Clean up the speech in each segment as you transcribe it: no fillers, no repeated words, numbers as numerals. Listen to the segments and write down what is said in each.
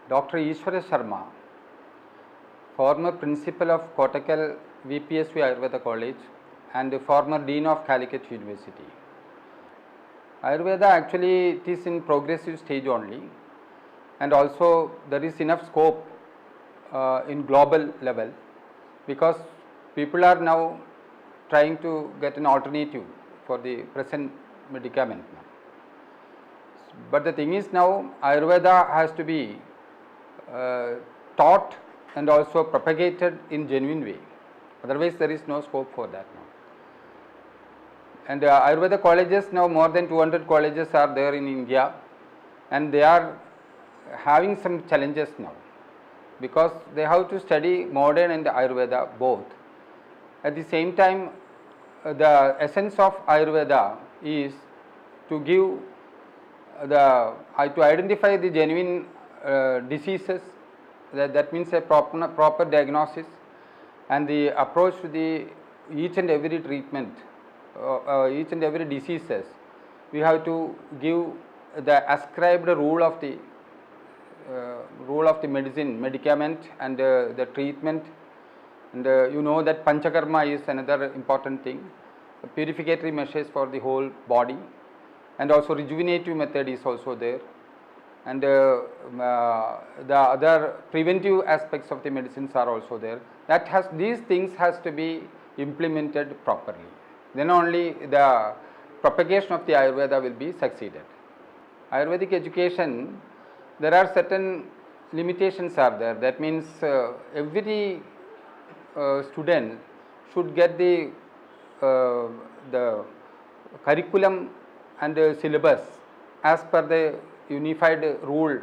Dr. Ishwara Sharma, former principal of Kottakkal VPSV Ayurveda College and former dean of Calicut University. Ayurveda actually it is in progressive stage only, and also there is enough scope in global level, because people are now trying to get an alternative for the present medicament now. But the thing is, now Ayurveda has to be taught and also propagated in genuine way, otherwise there is no scope for that now. And Ayurveda colleges, now more than 200 colleges are there in India, and they are having some challenges now, because they have to study modern and Ayurveda both. At the same time, the essence of Ayurveda is to give to identify the genuine diseases, that means a proper diagnosis, and the approach to the each and every treatment, each and every diseases, we have to give the ascribed rule of the medicament and the treatment. And you know that Panchakarma is another important thing, purificatory measures for the whole body, and also rejuvenative method is also there, and the other preventive aspects of the medicines are also there. These things has to be implemented properly, then only the propagation of the Ayurveda will be succeeded. Ayurvedic education, there are certain limitations are there. That means every student should get the curriculum and syllabus as per the unified rule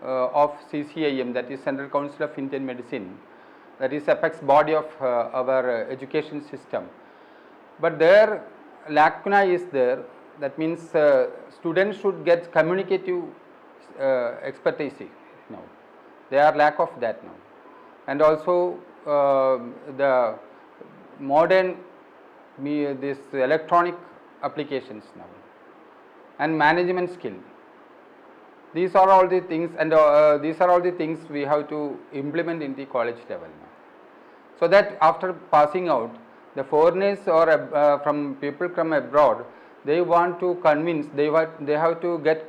of CCIM, that is Central Council of Indian Medicine, that is apex body of our education system. But there lacuna is there, that means students should get communicative expertise now. They are lack of that now. And also the modern this electronic applications now, and management skill. These are all the things, and these are all the things we have to implement in the college level now, so that after passing out, the foreigners or from people from abroad, they want to convince, they have to get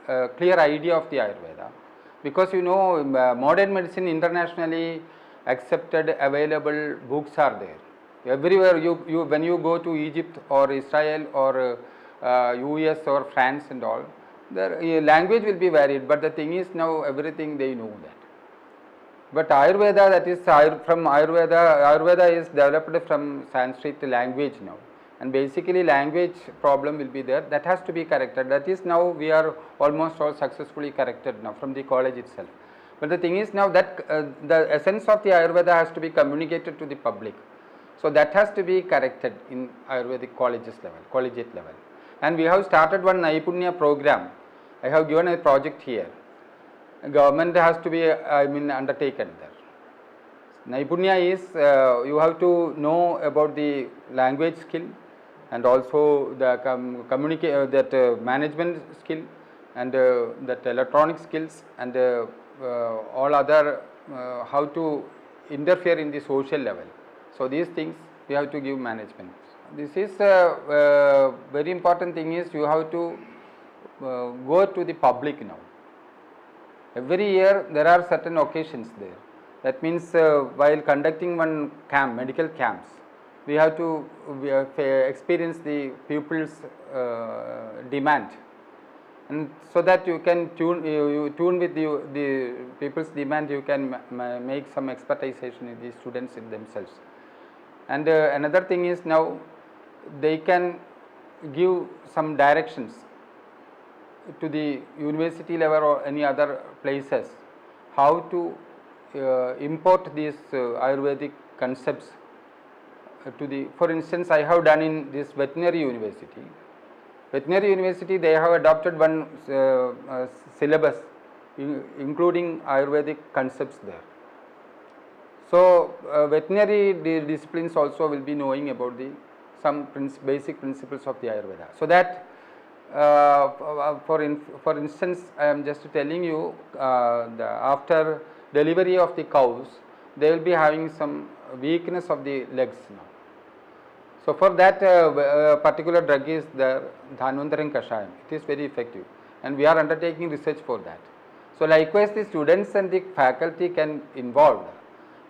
a clear idea of the Ayurveda, because you know modern medicine internationally accepted available books are there. Everywhere when you go to Egypt or Israel or US or France and all, the language will be varied, but the thing is now everything they know that. But Ayurveda, that is from Ayurveda is developed from Sanskrit language now, and basically language problem will be there, that has to be corrected. That is now we are almost all successfully corrected now from the college itself. But the thing is now that the essence of the Ayurveda has to be communicated to the public, so that has to be corrected in Ayurvedic collegiate level. And we have started one Naipunya program. I have given a project here. Government has to be undertaken there. Naipunya is you have to know about the language skill, and also the management skill, and that electronic skills, and all other how to interfere in the social level. So these things we have to give management. This is very important thing is you have to go to the public now. Every year there are certain occasions there. That means while conducting one medical camps, we have to experience the pupils' demand, and so that you can tune with the people's demand, you can make some expertization in the students in themselves. And another thing is now they can give some directions to the university level or any other places, how to import these Ayurvedic concepts to the, for instance, I have done in this veterinary university. Veterinary university, they have adopted one syllabus including Ayurvedic concepts there. So veterinary disciplines also will be knowing about the some basic principles of the Ayurveda, so that For instance, I am just telling you, after delivery of the cows, they will be having some weakness of the legs now. So for that particular drug is the Dhanvantaram Kashayam. It is very effective, and we are undertaking research for that. So likewise, the students and the faculty can involve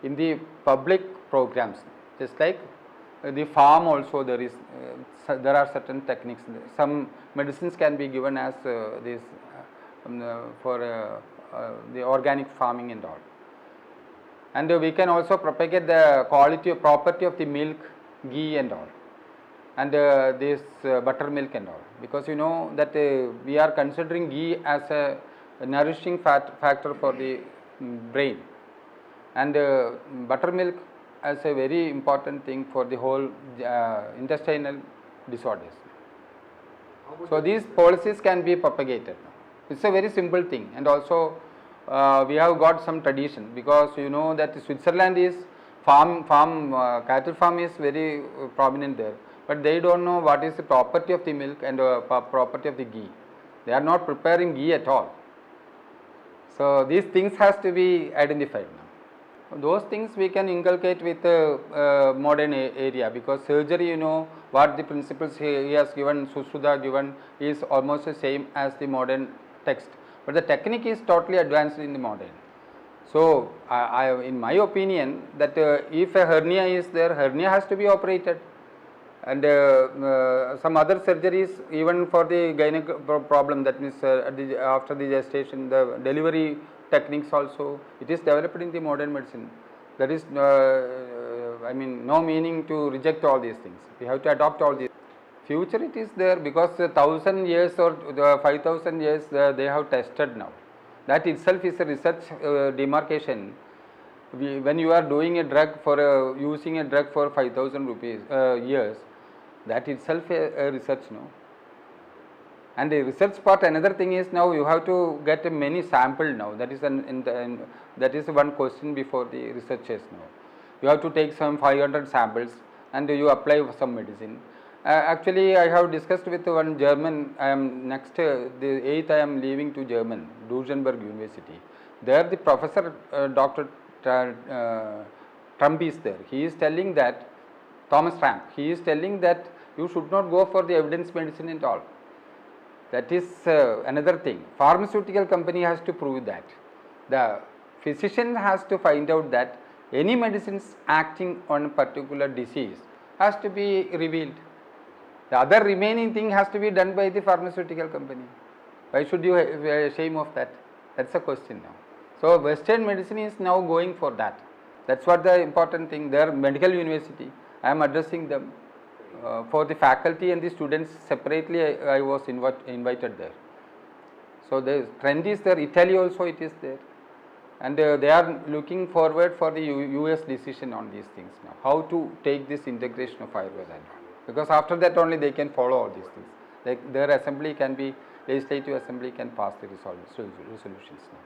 in the public programs, just like the farm also there is there are certain techniques. Some medicines can be given as this for the organic farming and all. And we can also propagate the quality of property of the milk, ghee and all, and this buttermilk and all, because you know that we are considering ghee as a nourishing factor for the brain, and buttermilk as a very important thing for the whole intestinal disorders. So these policies can be propagated. It's a very simple thing, and also we have got some tradition, because you know that Switzerland is cattle farm is very prominent there, but they don't know what is the property of the milk and property of the ghee. They are not preparing ghee at all. So these things has to be identified now. Those things we can inculcate with modern area, because surgery, you know what the principles he has given, Susruta given, is almost the same as the modern text, but the technique is totally advanced in the modern. So in my opinion, that if a hernia is there, hernia has to be operated, and some other surgeries even for the gynec problem, that means after the gestation, the delivery techniques also, it is developed in the modern medicine. There is I mean no meaning to reject all these things. We have to adopt all these. Future it is there, because 1000 years or 5000 years they have tested now. That itself is a research demarcation. When you are doing a drug for using a drug for 5000 rupees years, that itself a research, no. And the research part, another thing is, now you have to get many sample now. That is that is one question before the researchers now. You have to take some 500 samples and you apply some medicine. Actually, I have discussed with one German. I am next the 8th I am leaving to German, Duisburg University. There the professor Dr. Trump is there. He is telling that, Thomas Trump, he is telling that you should not go for the evidence medicine at all. That is another thing. Pharmaceutical company has to prove that. The physician has to find out that any medicines acting on a particular disease has to be revealed. The other remaining thing has to be done by the pharmaceutical company. Why should you be ashamed of that? That's a question now. So Western medicine is now going for that. That's what the important thing. Their medical university, I am addressing them. For the faculty and the students separately, I was invited there. So the trend is there. Italy also it is there, and they are looking forward for the US decision on these things now. How to take this integration of Ayurveda, because after that only they can follow all these things. Like their assembly can be, legislative assembly can pass the resolutions now.